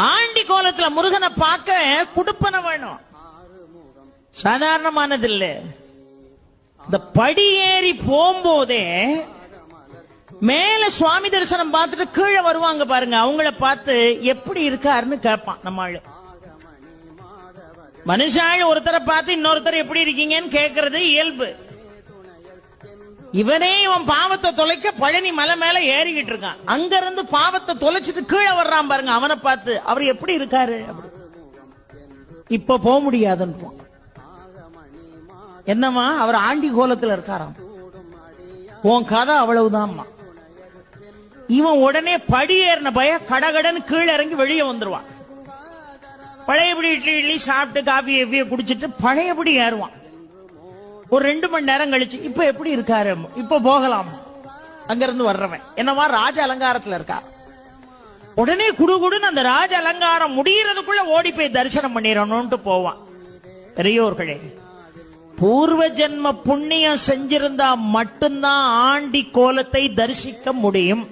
Aunty கோலத்துல முருகனை பார்க்க குடுப்பன வேணும், சாதாரணமானது இல்ல. இந்த படி ஏறி போகும்போதே மேல சுவாமி தரிசனம் பார்த்துட்டு கீழே வருவாங்க பாருங்க, அவங்கள பார்த்து எப்படி இருக்காருன்னு கேட்பான் நம்ம ஆளு. மனுஷாள் ஒருத்தரை பார்த்து இன்னொருத்தர் எப்படி இருக்கீங்கன்னு கேட்கறது இயல்பு. இவனே இவன் பாவத்தை தொலைக்க பழனி மலை மேல ஏறிக்கிட்டு இருக்கான், அங்க இருந்து பாவத்தை தொலைச்சிட்டு கீழே வர்றான் பாருங்க, அவனை பார்த்து அவர் எப்படி இருக்காரு அப்படி. இப்ப போக முடியாதுன்னு என்னமா அவர் ஆண்டி கோலத்துல இருக்காராம், உன் கதை அவ்வளவுதான்மா. இவன் உடனே படி ஏறின பய கடகடன்னு கீழே இறங்கி வெளியே வந்துருவான். பழையபடி இட்லி சாப்பிட்டு காபி எவ்விய குடிச்சிட்டு பழையபடி ஏறுவான். ஒரு 2 மணி நேரம் கழிச்சு இப்ப எப்படி இருக்காரு, இப்ப போகலாம். அங்கிருந்து வர்றவன் என்னவா ராஜ அலங்காரத்துல இருக்கா. உடனே குடுகுடுன்னு அந்த ராஜ அலங்காரம் முடியறதுக்குள்ள ஓடி போய் தரிசனம் பண்ணிடணும்ட்டு போவான். பெரியோர்களே, பூர்வ ஜென்ம புண்ணியம் செஞ்சிருந்தா மட்டும்தான் ஆண்டி கோலத்தை தரிசிக்க முடியும்.